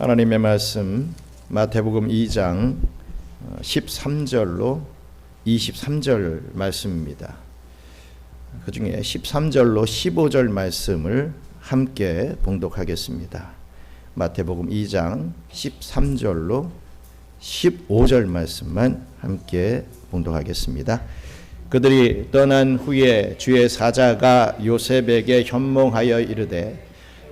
하나님의 말씀 마태복음 2장 13절로 23절 말씀입니다. 그 중에 13절로 15절 말씀을 함께 봉독하겠습니다. 마태복음 2장 13절로 15절 말씀만 함께 봉독하겠습니다. 그들이 떠난 후에 주의 사자가 요셉에게 현몽하여 이르되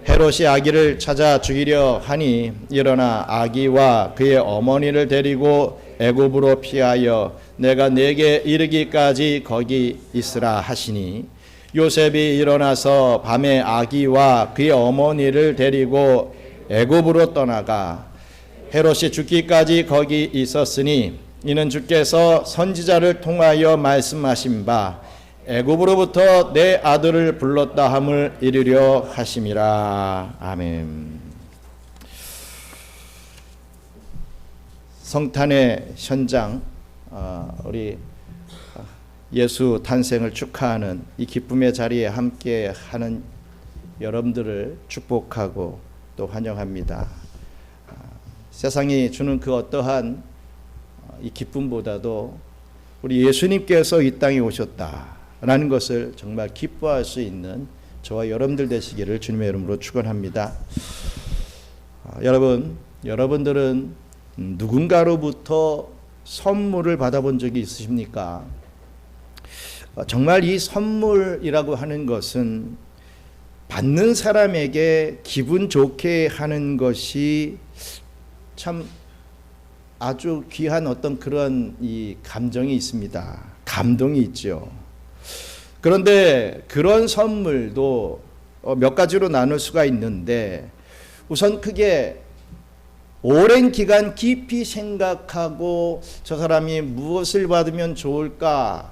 헤롯이 아기를 찾아 죽이려 하니 일어나 아기와 그의 어머니를 데리고 애굽으로 피하여 내가 네게 이르기까지 거기 있으라 하시니 요셉이 일어나서 밤에 아기와 그의 어머니를 데리고 애굽으로 떠나가 헤롯이 죽기까지 거기 있었으니 이는 주께서 선지자를 통하여 말씀하신 바 애굽으로부터 내 아들을 불렀다 함을 이루려 하심이라. 아멘. 성탄의 현장, 우리 예수 탄생을 축하하는 이 기쁨의 자리에 함께하는 여러분들을 축복하고 또 환영합니다. 세상이 주는 그 어떠한 이 기쁨보다도 우리 예수님께서 이 땅에 오셨다라는 것을 정말 기뻐할 수 있는 저와 여러분들 되시기를 주님의 이름으로 축원합니다. 여러분들은 누군가로부터 선물을 받아본 적이 있으십니까? 정말 이 선물이라고 하는 것은 받는 사람에게 기분 좋게 하는 것이 참 아주 귀한 어떤 그런 이 감정이 있습니다. 감동이 있죠. 그런데 그런 선물도 몇 가지로 나눌 수가 있는데, 우선 크게 오랜 기간 깊이 생각하고 저 사람이 무엇을 받으면 좋을까,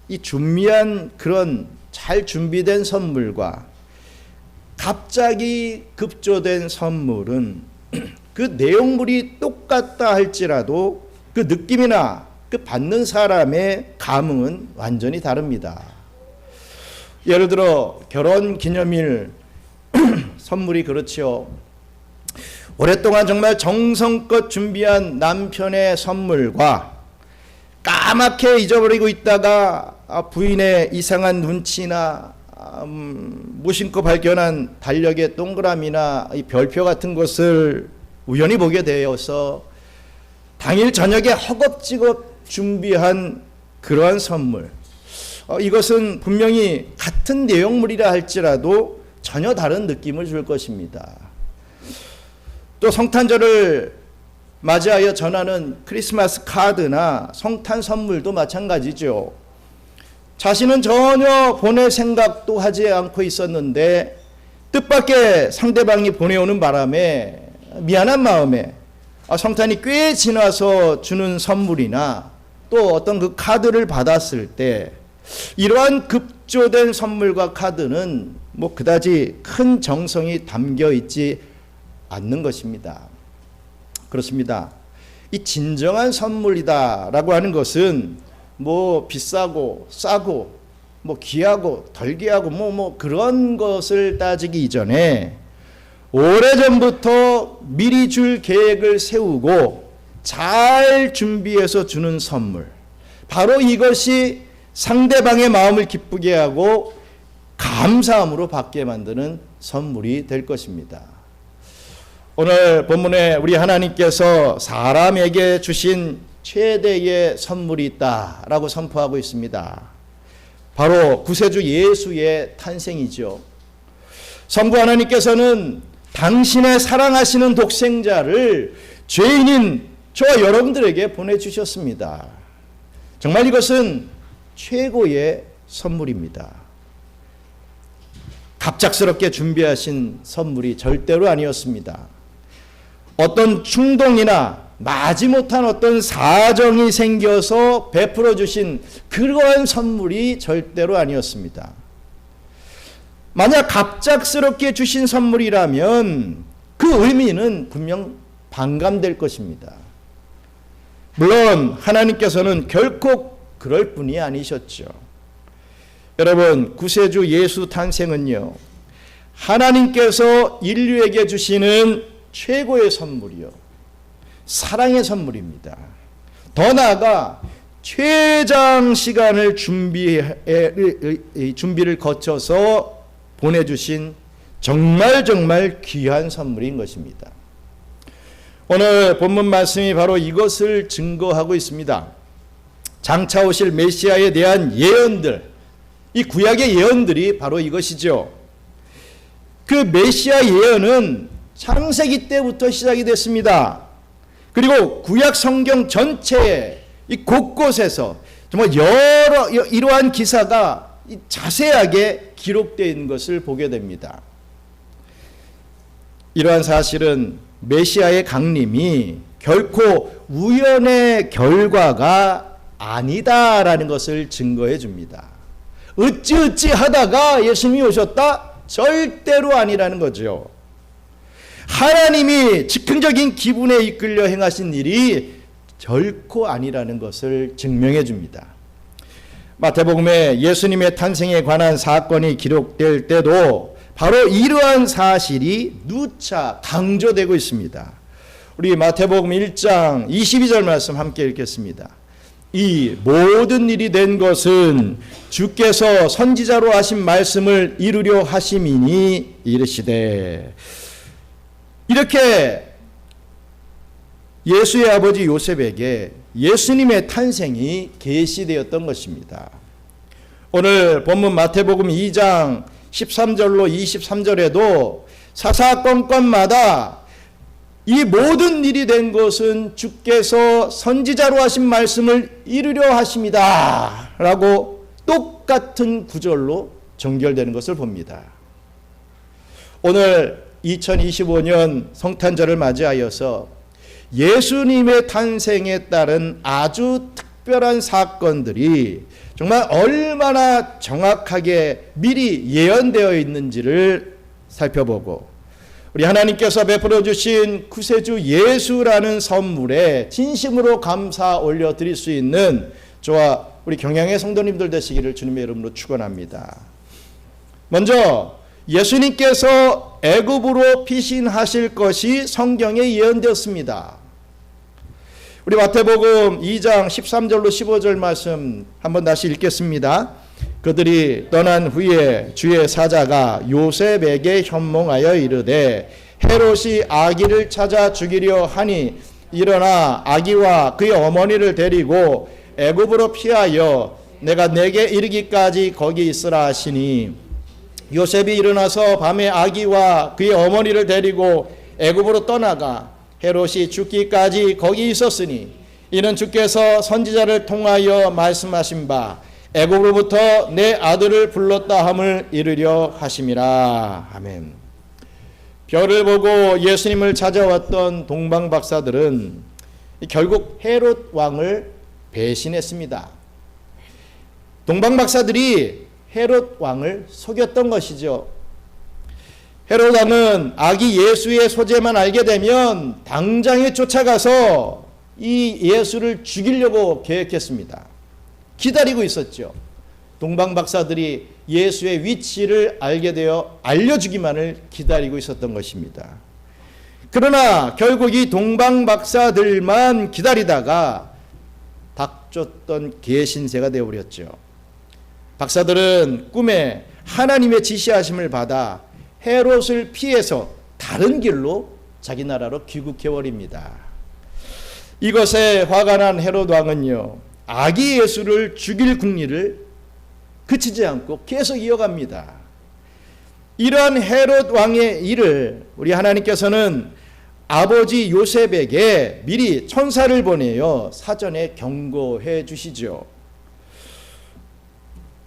이 준비한 그런 잘 준비된 선물과 갑자기 급조된 선물은 그 내용물이 똑같다 할지라도 그 느낌이나 그 받는 사람의 감흥은 완전히 다릅니다. 예를 들어 결혼 기념일 선물이 그렇죠. 오랫동안 정말 정성껏 준비한 남편의 선물과 까맣게 잊어버리고 있다가 부인의 이상한 눈치나 무심코 발견한 달력의 동그라미나 이 별표 같은 것을 우연히 보게 되어서 당일 저녁에 허겁지겁 준비한 그러한 선물, 이것은 분명히 같은 내용물이라 할지라도 전혀 다른 느낌을 줄 것입니다. 또 성탄절을 맞이하여 전하는 크리스마스 카드나 성탄 선물도 마찬가지죠. 자신은 전혀 보낼 생각도 하지 않고 있었는데 뜻밖의 상대방이 보내오는 바람에 미안한 마음에 성탄이 꽤 지나서 주는 선물이나 또 어떤 그 카드를 받았을 때 이러한 급조된 선물과 카드는 뭐 그다지 큰 정성이 담겨 있지 않는 것입니다. 그렇습니다. 이 진정한 선물이다라고 하는 것은 뭐 비싸고 싸고 뭐 귀하고 덜 귀하고 뭐 그런 것을 따지기 이전에 오래전부터 미리 줄 계획을 세우고 잘 준비해서 주는 선물, 바로 이것이 상대방의 마음을 기쁘게 하고 감사함으로 받게 만드는 선물이 될 것입니다. 오늘 본문에 우리 하나님께서 사람에게 주신 최대의 선물이 있다라고 선포하고 있습니다. 바로 구세주 예수의 탄생이죠. 성부 하나님께서는 당신의 사랑하시는 독생자를 죄인인 저와 여러분들에게 보내주셨습니다. 정말 이것은 최고의 선물입니다. 갑작스럽게 준비하신 선물이 절대로 아니었습니다. 어떤 충동이나 마지못한 어떤 사정이 생겨서 베풀어 주신 그러한 선물이 절대로 아니었습니다. 만약 갑작스럽게 주신 선물이라면 그 의미는 분명 반감될 것입니다. 물론 하나님께서는 결코 그럴 분이 아니셨죠. 여러분, 구세주 예수 탄생은요, 하나님께서 인류에게 주시는 최고의 선물이요, 사랑의 선물입니다. 더 나아가 최장 시간을 준비를 거쳐서 보내주신 정말 귀한 선물인 것입니다. 오늘 본문 말씀이 바로 이것을 증거하고 있습니다. 장차 오실 메시아에 대한 예언들, 이 구약의 예언들이 바로 이것이죠. 그 메시아 예언은 창세기 때부터 시작이 됐습니다. 그리고 구약 성경 전체에 이 곳곳에서 정말 여러 이러한 기사가 자세하게 기록되어 있는 것을 보게 됩니다. 이러한 사실은 메시아의 강림이 결코 우연의 결과가 아니다라는 것을 증거해 줍니다. 어찌어찌 하다가 예수님이 오셨다? 절대로 아니라는 거죠. 하나님이 즉흥적인 기분에 이끌려 행하신 일이 결코 아니라는 것을 증명해 줍니다. 마태복음에 예수님의 탄생에 관한 사건이 기록될 때도 바로 이러한 사실이 누차 강조되고 있습니다. 우리 마태복음 1장 22절 말씀 함께 읽겠습니다. 이 모든 일이 된 것은 주께서 선지자로 하신 말씀을 이루려 하심이니 이르시되. 이렇게 예수의 아버지 요셉에게 예수님의 탄생이 계시되었던 것입니다. 오늘 본문 마태복음 2장 13절로 23절에도 사사건건마다 이 모든 일이 된 것은 주께서 선지자로 하신 말씀을 이루려 하심이다 라고 똑같은 구절로 정결되는 것을 봅니다. 오늘 2025년 성탄절을 맞이하여서 예수님의 탄생에 따른 아주 특별한 사건들이 정말 얼마나 정확하게 미리 예언되어 있는지를 살펴보고, 우리 하나님께서 베풀어 주신 구세주 예수라는 선물에 진심으로 감사 올려드릴 수 있는 저와 우리 경양의 성도님들 되시기를 주님의 이름으로 축원합니다. 먼저 예수님께서 애굽으로 피신하실 것이 성경에 예언되었습니다. 우리 마태복음 2장 13절로 15절 말씀 한번 다시 읽겠습니다. 그들이 떠난 후에 주의 사자가 요셉에게 현몽하여 이르되 헤롯이 아기를 찾아 죽이려 하니 일어나 아기와 그의 어머니를 데리고 애굽으로 피하여 내가 내게 이르기까지 거기 있으라 하시니 요셉이 일어나서 밤에 아기와 그의 어머니를 데리고 애굽으로 떠나가 헤롯이 죽기까지 거기 있었으니 이는 주께서 선지자를 통하여 말씀하신 바 애굽으로부터 내 아들을 불렀다 함을 이루려 하심이라. 아멘. 별을 보고 예수님을 찾아왔던 동방 박사들은 결국 헤롯 왕을 배신했습니다. 동방 박사들이 헤롯 왕을 속였던 것이죠. 헤롯 왕은 아기 예수의 소재만 알게 되면 당장에 쫓아가서 이 예수를 죽이려고 계획했습니다. 기다리고 있었죠. 동방 박사들이 예수의 위치를 알게 되어 알려주기만을 기다리고 있었던 것입니다. 그러나 결국 이 동방 박사들만 기다리다가 닥쳤던 개신세가 되어버렸죠. 박사들은 꿈에 하나님의 지시하심을 받아 헤롯을 피해서 다른 길로 자기 나라로 귀국해버립니다. 이것에 화가 난 헤롯 왕은요, 아기 예수를 죽일 궁리를 그치지 않고 계속 이어갑니다. 이러한 헤롯 왕의 일을 우리 하나님께서는 아버지 요셉에게 미리 천사를 보내어 사전에 경고해 주시죠.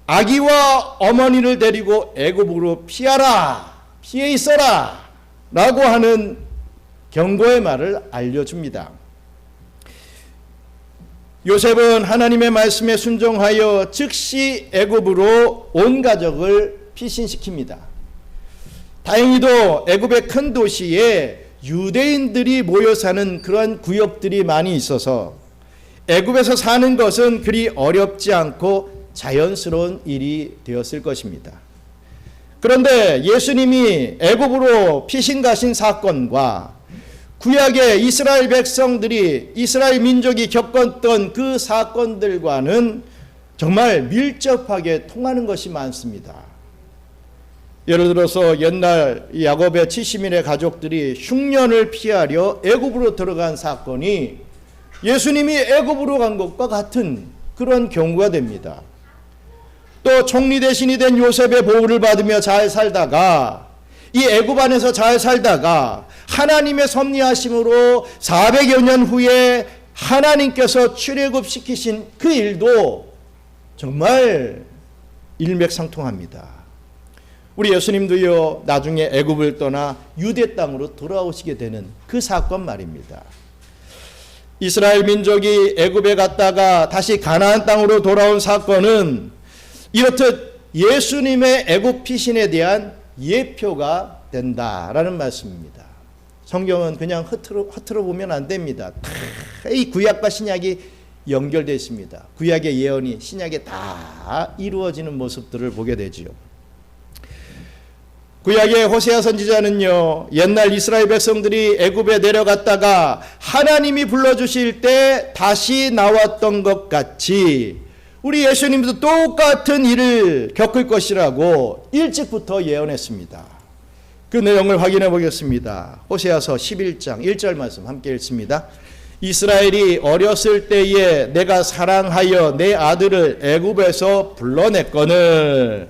아기와 어머니를 데리고 애굽으로 피하라, 피해 있어라 라고 하는 경고의 말을 알려줍니다. 요셉은 하나님의 말씀에 순종하여 즉시 애굽으로 온 가족을 피신시킵니다. 다행히도 애굽의 큰 도시에 유대인들이 모여 사는 그러한 구역들이 많이 있어서 애굽에서 사는 것은 그리 어렵지 않고 자연스러운 일이 되었을 것입니다. 그런데 예수님이 애굽으로 피신 가신 사건과 구약의 이스라엘 백성들이, 이스라엘 민족이 겪었던 그 사건들과는 정말 밀접하게 통하는 것이 많습니다. 예를 들어서 옛날 야곱의 70인의 가족들이 흉년을 피하려 애굽으로 들어간 사건이 예수님이 애굽으로 간 것과 같은 그런 경우가 됩니다. 또 총리 대신이 된 요셉의 보호를 받으며 잘 살다가, 이 애굽 안에서 잘 살다가 하나님의 섭리하심으로 400여 년 후에 하나님께서 출애굽시키신 그 일도 정말 일맥상통합니다. 우리 예수님도요, 나중에 애굽을 떠나 유대 땅으로 돌아오시게 되는 그 사건 말입니다. 이스라엘 민족이 애굽에 갔다가 다시 가나안 땅으로 돌아온 사건은 이렇듯 예수님의 애굽 피신에 대한 예표가 된다라는 말씀입니다. 성경은 그냥 허투루 보면 안 됩니다. 이 구약과 신약이 연결되어 있습니다. 구약의 예언이 신약에 다 이루어지는 모습들을 보게 되지요. 구약의 호세아 선지자는요, 옛날 이스라엘 백성들이 애굽에 내려갔다가 하나님이 불러주실 때 다시 나왔던 것 같이 우리 예수님도 똑같은 일을 겪을 것이라고 일찍부터 예언했습니다. 그 내용을 확인해 보겠습니다. 호세아서 11장 1절 말씀 함께 읽습니다. 이스라엘이 어렸을 때에 내가 사랑하여 내 아들을 애굽에서 불러냈거늘.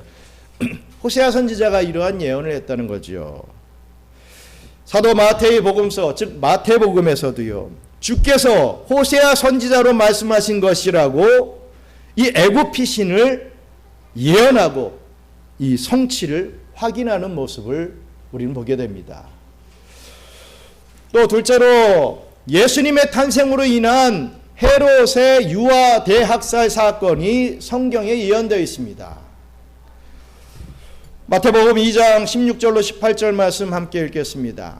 호세아 선지자가 이러한 예언을 했다는 거지요. 사도 마태의 복음서, 즉 마태복음에서도요, 주께서 호세아 선지자로 말씀하신 것이라고 이 애굽 피신을 예언하고 이 성취를 확인하는 모습을 우리는 보게 됩니다. 또 둘째로 예수님의 탄생으로 인한 헤롯의 유아 대학살 사건이 성경에 예언되어 있습니다. 마태복음 2장 16절로 18절 말씀 함께 읽겠습니다.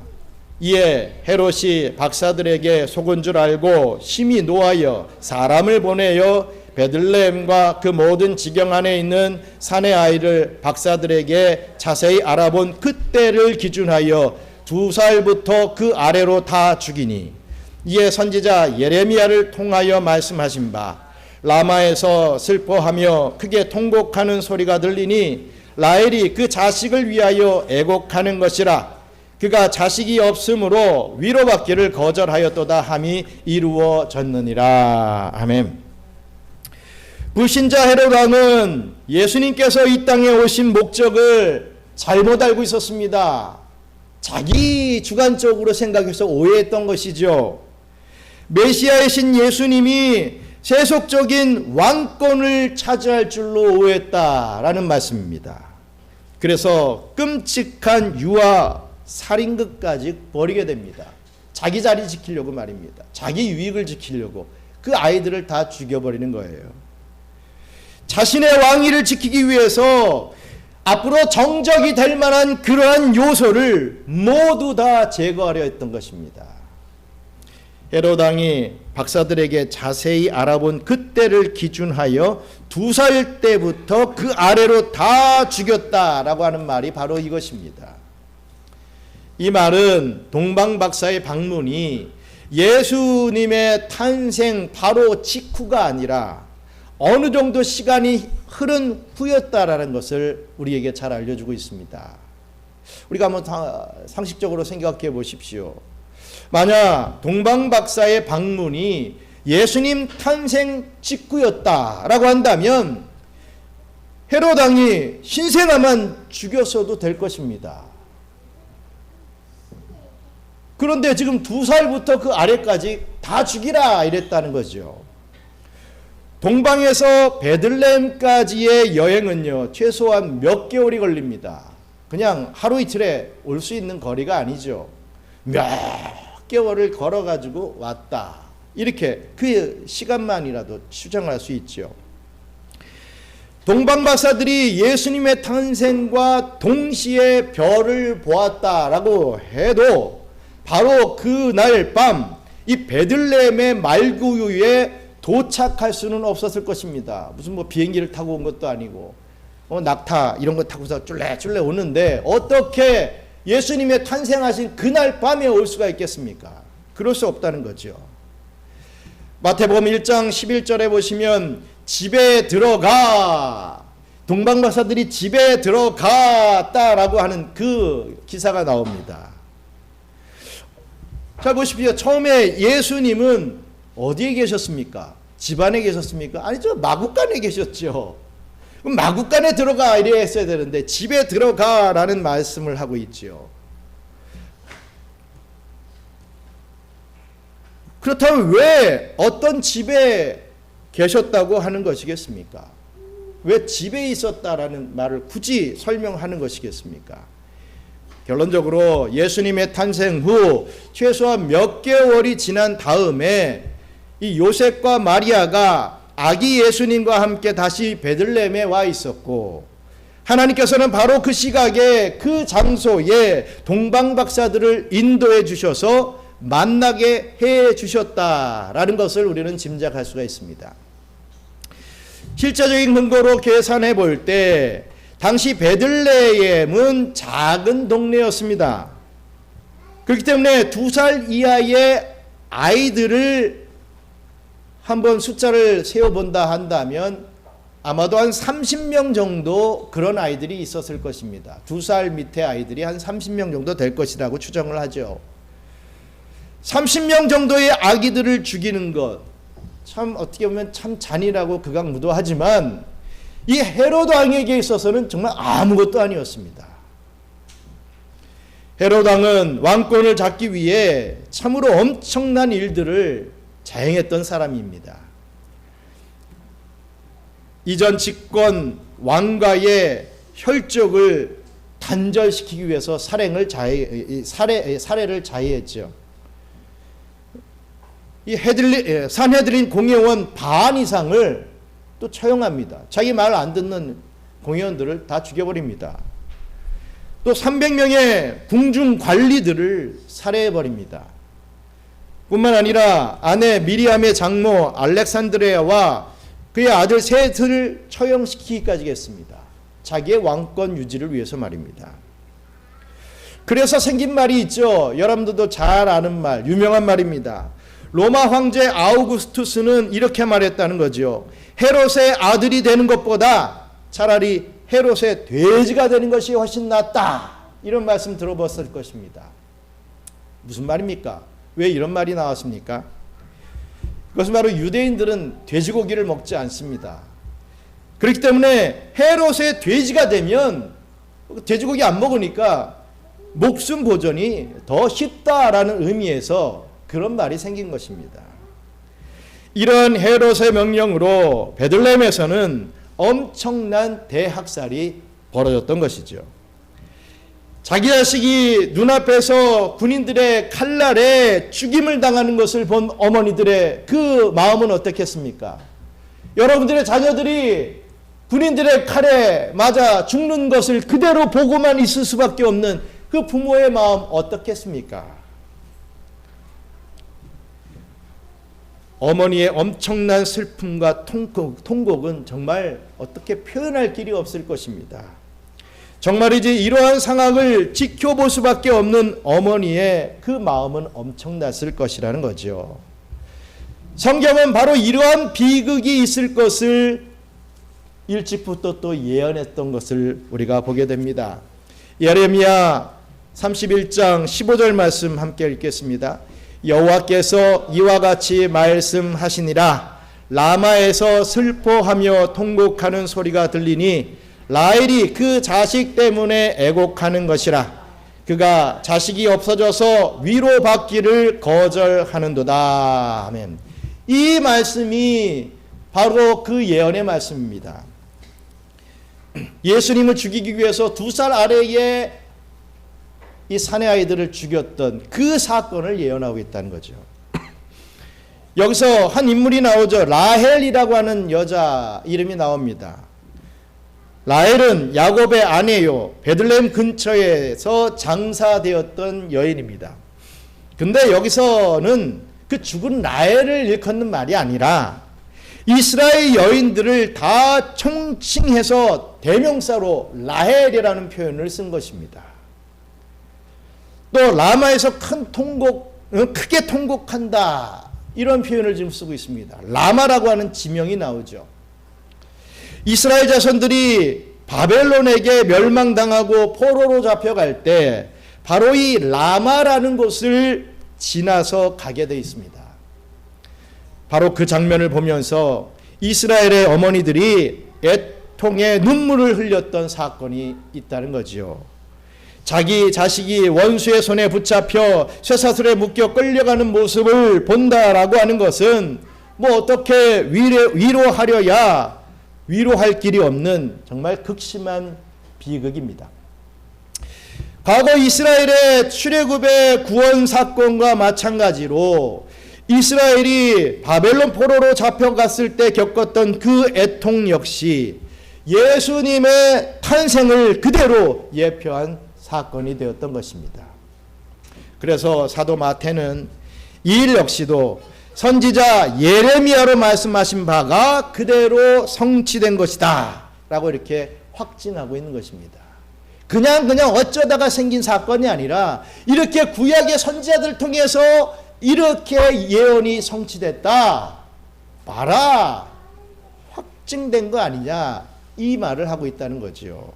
이에 헤롯이 박사들에게 속은 줄 알고 심히 노하여 사람을 보내어 베들레헴과 그 모든 지경 안에 있는 산의 아이를 박사들에게 자세히 알아본 그때를 기준하여 2살부터 그 아래로 다 죽이니, 이에 선지자 예레미야를 통하여 말씀하신 바 라마에서 슬퍼하며 크게 통곡하는 소리가 들리니 라헬이 그 자식을 위하여 애곡하는 것이라. 그가 자식이 없으므로 위로받기를 거절하였도다 함이 이루어졌느니라. 아멘. 불신자 헤롯 왕은 예수님께서 이 땅에 오신 목적을 잘못 알고 있었습니다. 자기 주관적으로 생각해서 오해했던 것이죠. 메시아의 신 예수님이 세속적인 왕권을 차지할 줄로 오해했다라는 말씀입니다. 그래서 끔찍한 유아 살인극까지 벌이게 됩니다. 자기 자리 지키려고 말입니다. 자기 유익을 지키려고 그 아이들을 다 죽여버리는 거예요. 자신의 왕위를 지키기 위해서 앞으로 정적이 될 만한 그러한 요소를 모두 다 제거하려 했던 것입니다. 헤롯 왕이 박사들에게 자세히 알아본 그때를 기준하여 2살 때부터 그 아래로 다 죽였다라고 하는 말이 바로 이것입니다. 이 말은 동방박사의 방문이 예수님의 탄생 바로 직후가 아니라 어느 정도 시간이 흐른 후였다라는 것을 우리에게 잘 알려주고 있습니다. 우리가 한번 상식적으로 생각해 보십시오. 만약 동방박사의 방문이 예수님 탄생 직후였다라고 한다면 헤롯 왕이 신생아만 죽였어도 될 것입니다. 그런데 지금 2살부터 그 아래까지 다 죽이라 이랬다는 거죠. 동방에서 베들레헴까지의 여행은요, 최소한 몇 개월이 걸립니다. 그냥 하루 이틀에 올 수 있는 거리가 아니죠. 몇 개월을 걸어가지고 왔다. 이렇게 그 시간만이라도 추정할 수 있죠. 동방박사들이 예수님의 탄생과 동시에 별을 보았다라고 해도 바로 그날 밤 이 베들레헴의 말구유에 도착할 수는 없었을 것입니다. 무슨 뭐 비행기를 타고 온 것도 아니고 낙타 이런 거 타고서 쫄래쫄래 오는데 어떻게 예수님의 탄생하신 그날 밤에 올 수가 있겠습니까? 그럴 수 없다는 거죠. 마태복음 1장 11절에 보시면 집에 들어가, 동방박사들이 집에 들어갔다라고 하는 그 기사가 나옵니다. 자, 보십시오. 처음에 예수님은 어디에 계셨습니까? 집안에 계셨습니까? 아니죠. 마구간에 계셨죠. 그럼 마구간에 들어가 이래 했어야 되는데 집에 들어가라는 말씀을 하고 있죠. 그렇다면 왜 어떤 집에 계셨다고 하는 것이겠습니까? 왜 집에 있었다라는 말을 굳이 설명하는 것이겠습니까? 결론적으로 예수님의 탄생 후 최소한 몇 개월이 지난 다음에 이 요셉과 마리아가 아기 예수님과 함께 다시 베들레헴에 와 있었고, 하나님께서는 바로 그 시각에 그 장소에 동방박사들을 인도해 주셔서 만나게 해 주셨다라는 것을 우리는 짐작할 수가 있습니다. 실제적인 근거로 계산해 볼 때 당시 베들레헴은 작은 동네였습니다. 그렇기 때문에 2살 이하의 아이들을 한번 숫자를 세어본다 한다면 아마도 한 30명 정도 그런 아이들이 있었을 것입니다. 2살 밑에 아이들이 한 30명 정도 될 것이라고 추정을 하죠. 30명 정도의 아기들을 죽이는 것, 참 어떻게 보면 참 잔인하고 극악무도하지만 이 헤롯 왕에게 있어서는 정말 아무것도 아니었습니다. 헤롯 왕은 왕권을 잡기 위해 참으로 엄청난 일들을 자행했던 사람입니다. 이전 집권 왕가의 혈족을 단절시키기 위해서 사례를 자해했죠. 이 산헤드린 공회원 반 이상을 또 처형합니다. 자기 말 안 듣는 공회원들을 다 죽여버립니다. 또 300명의 궁중 관리들을 살해해버립니다. 뿐만 아니라 아내 미리암의 장모 알렉산드레아와 그의 아들 셋을 처형시키기까지 했습니다. 자기의 왕권 유지를 위해서 말입니다. 그래서 생긴 말이 있죠. 여러분들도 잘 아는 말, 유명한 말입니다. 로마 황제 아우구스투스는 이렇게 말했다는 거죠. 헤롯의 아들이 되는 것보다 차라리 헤롯의 돼지가 되는 것이 훨씬 낫다. 이런 말씀 들어봤을 것입니다. 무슨 말입니까? 왜 이런 말이 나왔습니까? 그것은 바로 유대인들은 돼지고기를 먹지 않습니다. 그렇기 때문에 헤롯의 돼지가 되면 돼지고기 안 먹으니까 목숨 보존이 더 쉽다라는 의미에서 그런 말이 생긴 것입니다. 이런 헤롯의 명령으로 베들레헴에서는 엄청난 대학살이 벌어졌던 것이죠. 자기 자식이 눈앞에서 군인들의 칼날에 죽임을 당하는 것을 본 어머니들의 그 마음은 어떻겠습니까? 여러분들의 자녀들이 군인들의 칼에 맞아 죽는 것을 그대로 보고만 있을 수밖에 없는 그 부모의 마음 어떻겠습니까? 어머니의 엄청난 슬픔과 통곡은 정말 어떻게 표현할 길이 없을 것입니다. 정말이지 이러한 상황을 지켜볼 수밖에 없는 어머니의 그 마음은 엄청났을 것이라는 거죠. 성경은 바로 이러한 비극이 있을 것을 일찍부터 또 예언했던 것을 우리가 보게 됩니다. 예레미야 31장 15절 말씀 함께 읽겠습니다. 여호와께서 이와 같이 말씀하시니라. 라마에서 슬퍼하며 통곡하는 소리가 들리니 라헬이 그 자식 때문에 애곡하는 것이라. 그가 자식이 없어져서 위로받기를 거절하는도다. 아멘. 이 말씀이 바로 그 예언의 말씀입니다. 예수님을 죽이기 위해서 2살 아래의 이 사내 아이들을 죽였던 그 사건을 예언하고 있다는 거죠. 여기서 한 인물이 나오죠. 라헬이라고 하는 여자 이름이 나옵니다. 라헬은 야곱의 아내요. 베들레헴 근처에서 장사되었던 여인입니다. 근데 여기서는 그 죽은 라헬을 일컫는 말이 아니라 이스라엘 여인들을 다 총칭해서 대명사로 라헬이라는 표현을 쓴 것입니다. 또 라마에서 큰 통곡 크게 통곡한다. 이런 표현을 지금 쓰고 있습니다. 라마라고 하는 지명이 나오죠. 이스라엘 자손들이 바벨론에게 멸망당하고 포로로 잡혀갈 때 바로 이 라마라는 곳을 지나서 가게 되어 있습니다. 바로 그 장면을 보면서 이스라엘의 어머니들이 애통의 눈물을 흘렸던 사건이 있다는 거지요. 자기 자식이 원수의 손에 붙잡혀 쇠사슬에 묶여 끌려가는 모습을 본다라고 하는 것은 뭐 어떻게 위로하려야 위로할 길이 없는 정말 극심한 비극입니다. 과거 이스라엘의 출애굽의 구원 사건과 마찬가지로 이스라엘이 바벨론 포로로 잡혀갔을 때 겪었던 그 애통 역시 예수님의 탄생을 그대로 예표한 사건이 되었던 것입니다. 그래서 사도 마태는 이 일 역시도 선지자 예레미야로 말씀하신 바가 그대로 성취된 것이다 라고 이렇게 확증하고 있는 것입니다. 그냥 어쩌다가 생긴 사건이 아니라 이렇게 구약의 선지자들 통해서 이렇게 예언이 성취됐다. 봐라. 확증된 거 아니냐. 이 말을 하고 있다는 거지요.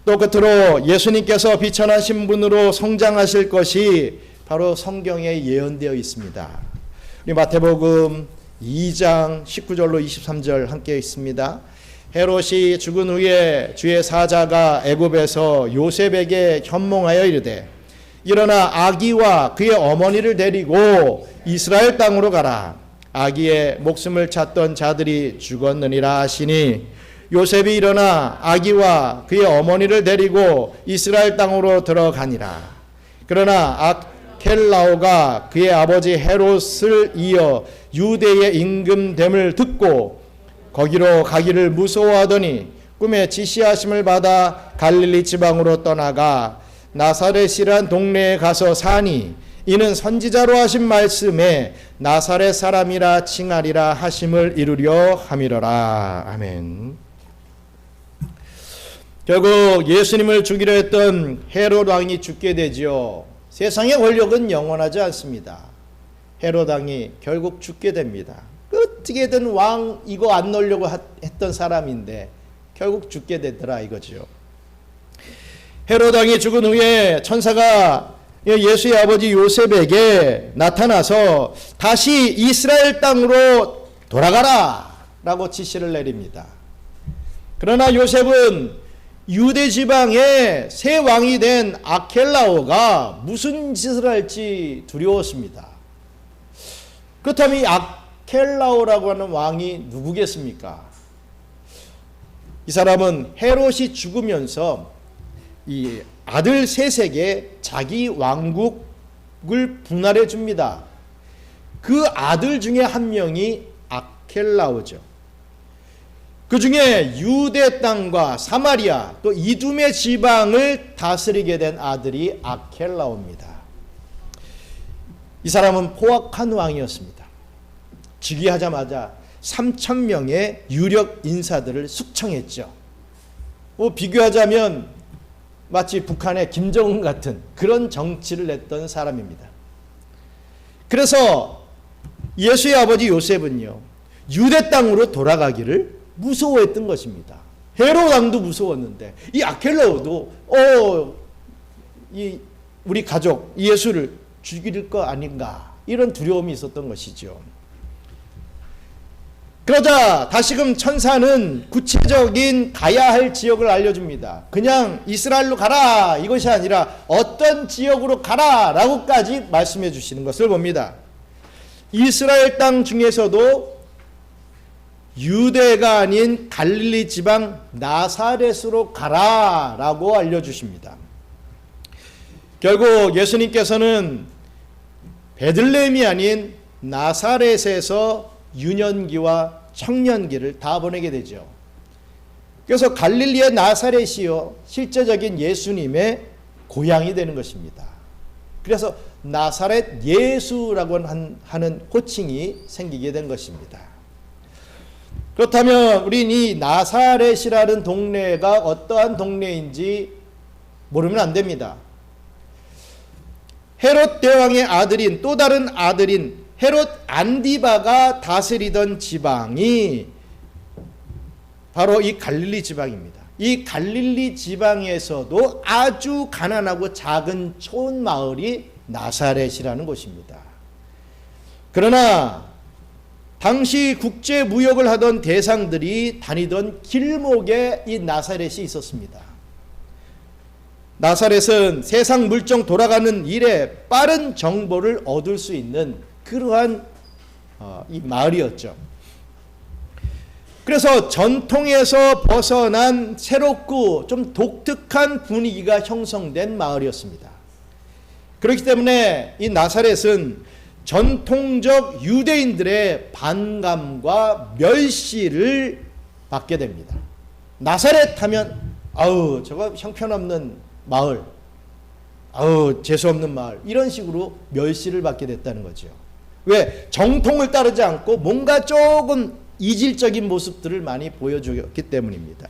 또 끝으로 예수님께서 비천한 신분으로 성장하실 것이 바로 성경에 예언되어 있습니다. 우리 마태복음 2장 19절로 23절 함께 있습니다. 헤롯이 죽은 후에 주의 사자가 애굽에서 요셉에게 현몽하여 이르되 일어나 아기와 그의 어머니를 데리고 이스라엘 땅으로 가라. 아기의 목숨을 찾던 자들이 죽었느니라 하시니 요셉이 일어나 아기와 그의 어머니를 데리고 이스라엘 땅으로 들어가니라. 그러나 아켈라오가 그의 아버지 헤롯을 이어 유대의 임금됨을 듣고 거기로 가기를 무서워하더니 꿈에 지시하심을 받아 갈릴리 지방으로 떠나가 나사렛이란 동네에 가서 사니 이는 선지자로 하신 말씀에 나사렛 사람이라 칭하리라 하심을 이루려 함이로라. 아멘. 결국 예수님을 죽이려 했던 헤롯 왕이 죽게 되지요. 세상의 권력은 영원하지 않습니다. 헤롯 왕이 결국 죽게 됩니다. 어떻게든 왕 이거 안 넣으려고 했던 사람인데 결국 죽게 되더라 이거죠. 헤롯 왕이 죽은 후에 천사가 예수의 아버지 요셉에게 나타나서 다시 이스라엘 땅으로 돌아가라 라고 지시를 내립니다. 그러나 요셉은 유대 지방의 새 왕이 된 아켈라오가 무슨 짓을 할지 두려웠습니다. 그렇다면 이 아켈라오라고 하는 왕이 누구겠습니까? 이 사람은 헤롯이 죽으면서 이 아들 셋에게 자기 왕국을 분할해 줍니다. 그 아들 중에 한 명이 아켈라오죠. 그 중에 유대 땅과 사마리아 또 이두메 지방을 다스리게 된 아들이 아켈라오입니다. 이 사람은 포악한 왕이었습니다. 즉위하자마자 3,000명의 유력 인사들을 숙청했죠. 비교하자면 마치 북한의 김정은 같은 그런 정치를 했던 사람입니다. 그래서 예수의 아버지 요셉은요, 유대 땅으로 돌아가기를 무서워했던 것입니다. 헤롯 왕도 무서웠는데 이 아켈라오도 이 우리 가족 예수를 죽일 거 아닌가 이런 두려움이 있었던 것이죠. 그러자 다시금 천사는 구체적인 가야 할 지역을 알려줍니다. 그냥 이스라엘로 가라 이것이 아니라 어떤 지역으로 가라 라고까지 말씀해 주시는 것을 봅니다. 이스라엘 땅 중에서도 유대가 아닌 갈릴리 지방 나사렛으로 가라 라고 알려주십니다. 결국 예수님께서는 베들레헴이 아닌 나사렛에서 유년기와 청년기를 다 보내게 되죠. 그래서 갈릴리의 나사렛이요 실제적인 예수님의 고향이 되는 것입니다. 그래서 나사렛 예수라고 하는 호칭이 생기게 된 것입니다. 그렇다면 우리는 이 나사렛이라는 동네가 어떠한 동네인지 모르면 안 됩니다. 헤롯 대왕의 아들인 또 다른 아들인 헤롯 안디바가 다스리던 지방이 바로 이 갈릴리 지방입니다. 이 갈릴리 지방에서도 아주 가난하고 작은 촌 마을이 나사렛이라는 곳입니다. 그러나 당시 국제 무역을 하던 대상들이 다니던 길목에 이 나사렛이 있었습니다. 나사렛은 세상 물정 돌아가는 일에 빠른 정보를 얻을 수 있는 그러한 이 마을이었죠. 그래서 전통에서 벗어난 새롭고 좀 독특한 분위기가 형성된 마을이었습니다. 그렇기 때문에 이 나사렛은 전통적 유대인들의 반감과 멸시를 받게 됩니다. 나사렛 하면 아우 저거 형편없는 마을, 아우 재수없는 마을, 이런 식으로 멸시를 받게 됐다는 거죠. 왜? 정통을 따르지 않고 뭔가 조금 이질적인 모습들을 많이 보여주었기 때문입니다.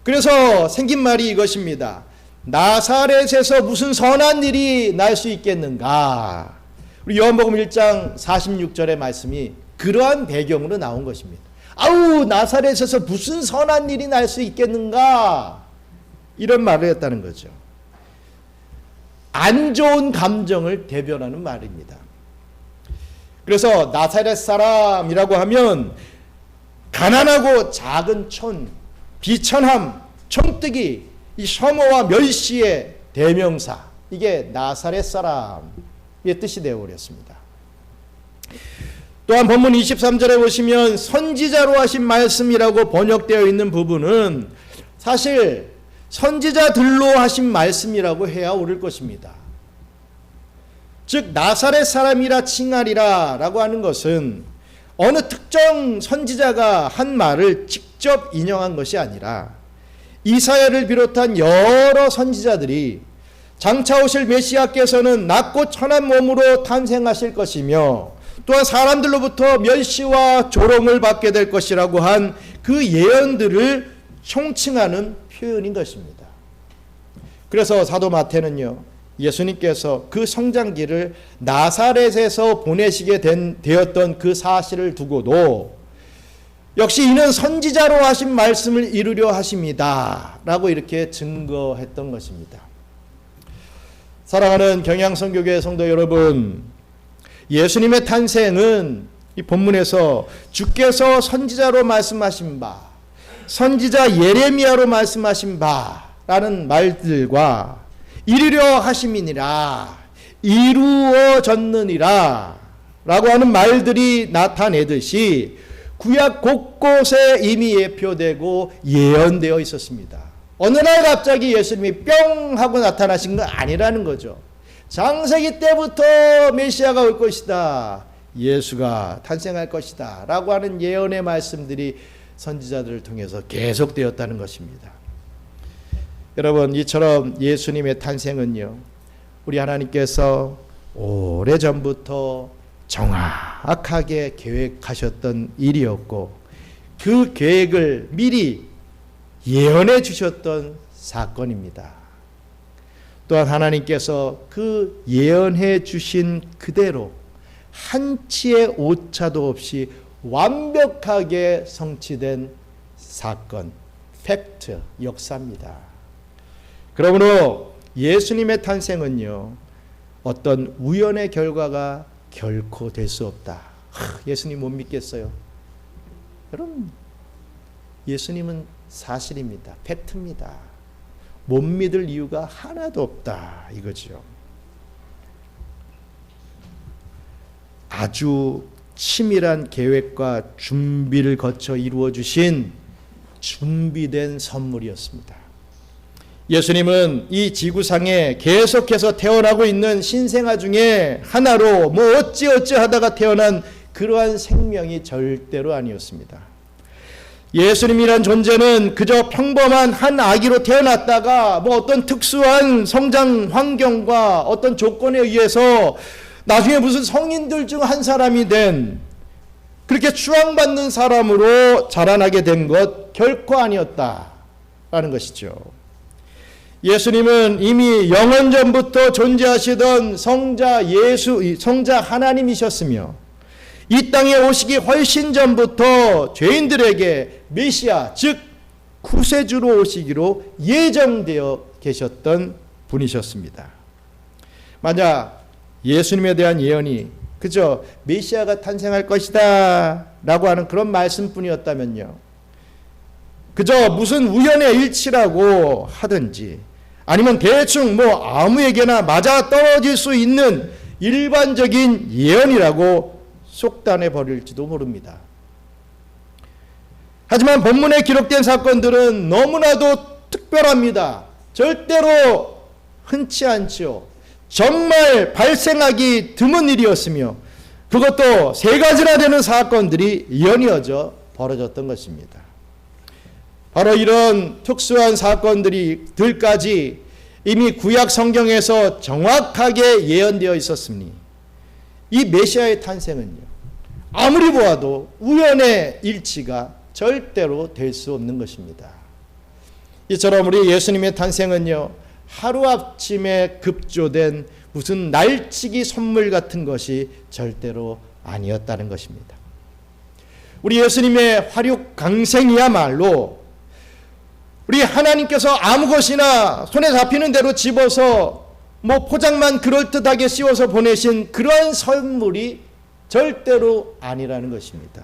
그래서 생긴 말이 이것입니다. 나사렛에서 무슨 선한 일이 날 수 있겠는가? 우리 요한복음 1장 46절의 말씀이 그러한 배경으로 나온 것입니다. 아우 나사렛에서 무슨 선한 일이 날 수 있겠는가? 이런 말을 했다는 거죠. 안 좋은 감정을 대변하는 말입니다. 그래서 나사렛 사람이라고 하면 가난하고 작은 촌, 비천함, 촌뜨기, 이 혐오와 멸시의 대명사, 이게 나사렛 사람의 뜻이 되어버렸습니다. 또한 본문 23절에 보시면 선지자로 하신 말씀이라고 번역되어 있는 부분은 사실 선지자들로 하신 말씀이라고 해야 옳을 것입니다. 즉 나사렛 사람이라 칭하리라 라고 하는 것은 어느 특정 선지자가 한 말을 직접 인용한 것이 아니라 이사야를 비롯한 여러 선지자들이 장차 오실 메시아께서는 낮고 천한 몸으로 탄생하실 것이며 또한 사람들로부터 멸시와 조롱을 받게 될 것이라고 한 그 예언들을 총칭하는 표현인 것입니다. 그래서 사도 마태는요, 예수님께서 그 성장기를 나사렛에서 보내시게 되었던 그 사실을 두고도 역시 이는 선지자로 하신 말씀을 이루려 하십니다 라고 이렇게 증거했던 것입니다. 사랑하는 경양선교교회 성도 여러분, 예수님의 탄생은 이 본문에서 주께서 선지자로 말씀하신 바, 선지자 예레미야로 말씀하신 바라는 말들과 이루려 하심이니라, 이루어졌느니라 라고 하는 말들이 나타내듯이 구약 곳곳에 이미 예표되고 예언되어 있었습니다. 어느 날 갑자기 예수님이 뿅 하고 나타나신 건 아니라는 거죠. 창세기 때부터 메시아가 올 것이다, 예수가 탄생할 것이다 라고 하는 예언의 말씀들이 선지자들을 통해서 계속되었다는 것입니다. 여러분, 이처럼 예수님의 탄생은요, 우리 하나님께서 오래전부터 정확하게 계획하셨던 일이었고 그 계획을 미리 예언해 주셨던 사건입니다. 또한 하나님께서 그 예언해 주신 그대로 한치의 오차도 없이 완벽하게 성취된 사건, 팩트, 역사입니다. 그러므로 예수님의 탄생은요, 어떤 우연의 결과가 결코 될 수 없다. 예수님 못 믿겠어요. 여러분, 예수님은 사실입니다. 팩트입니다. 못 믿을 이유가 하나도 없다 이거죠. 아주 치밀한 계획과 준비를 거쳐 이루어 주신 준비된 선물이었습니다. 예수님은 이 지구상에 계속해서 태어나고 있는 신생아 중에 하나로 뭐 어찌어찌 하다가 태어난 그러한 생명이 절대로 아니었습니다. 예수님이란 존재는 그저 평범한 한 아기로 태어났다가 뭐 어떤 특수한 성장 환경과 어떤 조건에 의해서 나중에 무슨 성인들 중 한 사람이 된, 그렇게 추앙받는 사람으로 자라나게 된 것 결코 아니었다라는 것이죠. 예수님은 이미 영원전부터 존재하시던 성자 하나님이셨으며 이 땅에 오시기 훨씬 전부터 죄인들에게 메시아, 즉 구세주로 오시기로 예정되어 계셨던 분이셨습니다. 만약 예수님에 대한 예언이 그저 메시아가 탄생할 것이다 라고 하는 그런 말씀뿐이었다면요, 그저 무슨 우연의 일치라고 하든지 아니면 대충 아무에게나 맞아 떨어질 수 있는 일반적인 예언이라고 속단해 버릴지도 모릅니다. 하지만 본문에 기록된 사건들은 너무나도 특별합니다. 절대로 흔치 않죠. 정말 발생하기 드문 일이었으며 그것도 세 가지나 되는 사건들이 연이어져 벌어졌던 것입니다. 바로 이런 특수한 사건들까지 이미 구약 성경에서 정확하게 예언되어 있었으니 이 메시아의 탄생은요, 아무리 보아도 우연의 일치가 절대로 될 수 없는 것입니다. 이처럼 우리 예수님의 탄생은요, 하루아침에 급조된 무슨 날치기 선물 같은 것이 절대로 아니었다는 것입니다. 우리 예수님의 화육 강생이야말로 우리 하나님께서 아무 것이나 손에 잡히는 대로 집어서 포장만 그럴듯하게 씌워서 보내신 그런 선물이 절대로 아니라는 것입니다.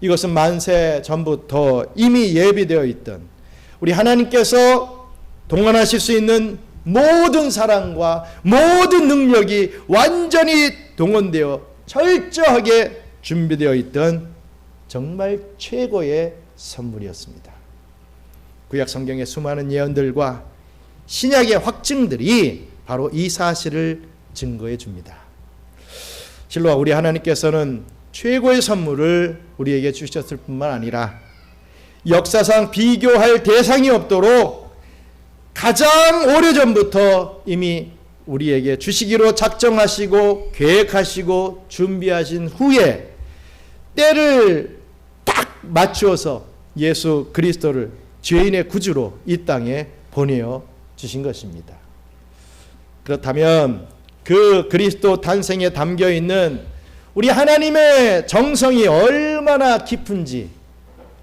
이것은 만세 전부터 이미 예비되어 있던 우리 하나님께서 동원하실 수 있는 모든 사랑과 모든 능력이 완전히 동원되어 철저하게 준비되어 있던 정말 최고의 선물이었습니다. 구약 성경의 수많은 예언들과 신약의 확증들이 바로 이 사실을 증거해 줍니다. 실로 우리 하나님께서는 최고의 선물을 우리에게 주셨을 뿐만 아니라 역사상 비교할 대상이 없도록 가장 오래전부터 이미 우리에게 주시기로 작정하시고 계획하시고 준비하신 후에 때를 딱 맞추어서 예수 그리스도를 죄인의 구주로 이 땅에 보내어 주신 것입니다. 그렇다면 그 그리스도 탄생에 담겨 있는 우리 하나님의 정성이 얼마나 깊은지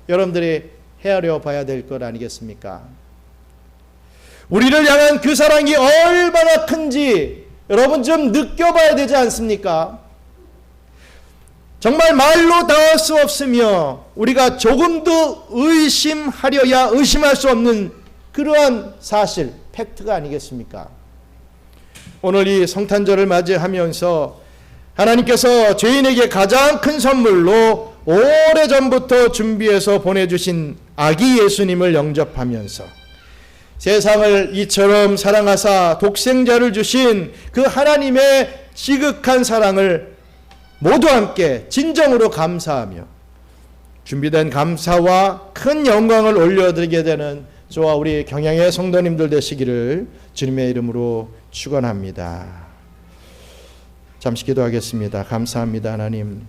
여러분들이 헤아려 봐야 될 것 아니겠습니까? 우리를 향한 그 사랑이 얼마나 큰지 여러분 좀 느껴봐야 되지 않습니까? 정말 말로 닿을 수 없으며 우리가 조금도 의심하려야 의심할 수 없는 그러한 사실, 팩트가 아니겠습니까? 오늘 이 성탄절을 맞이하면서 하나님께서 죄인에게 가장 큰 선물로 오래전부터 준비해서 보내주신 아기 예수님을 영접하면서 세상을 이처럼 사랑하사 독생자를 주신 그 하나님의 지극한 사랑을 모두 함께 진정으로 감사하며 준비된 감사와 큰 영광을 올려드리게 되는 저와 우리 경양의 성도님들 되시기를 주님의 이름으로 축원합니다. 잠시 기도하겠습니다. 감사합니다. 하나님,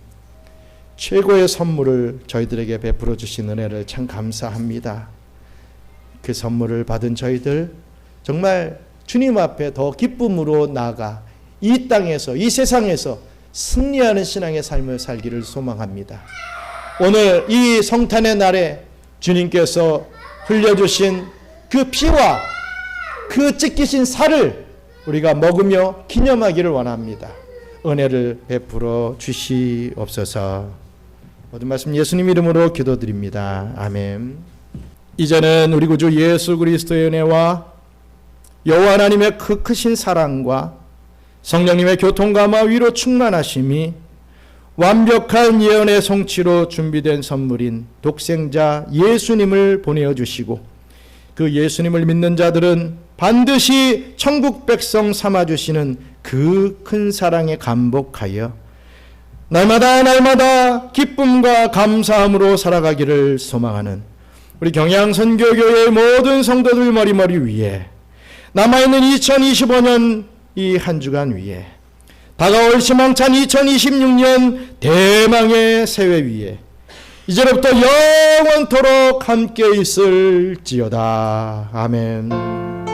최고의 선물을 저희들에게 베풀어 주신 은혜를 참 감사합니다. 그 선물을 받은 저희들 정말 주님 앞에 더 기쁨으로 나아가 이 땅에서 이 세상에서 승리하는 신앙의 삶을 살기를 소망합니다. 오늘 이 성탄의 날에 주님께서 흘려주신 그 피와 그 찢기신 살을 우리가 먹으며 기념하기를 원합니다. 은혜를 베풀어 주시옵소서. 모든 말씀 예수님 이름으로 기도드립니다. 아멘. 이제는 우리 구주 예수 그리스도의 은혜와 여호와 하나님의 그 크신 사랑과 성령님의 교통감화 위로 충만하심이 완벽한 예언의 성취로 준비된 선물인 독생자 예수님을 보내어 주시고 그 예수님을 믿는 자들은 반드시 천국 백성 삼아 주시는 그 큰 사랑에 감복하여 날마다 기쁨과 감사함으로 살아가기를 소망하는 우리 경양선교교회의 모든 성도들 머리머리 위에 남아있는 2025년 이 한 주간 위에 다가올 희망찬 2026년 대망의 새해 위에 이제로부터 영원토록 함께 있을지어다. 아멘.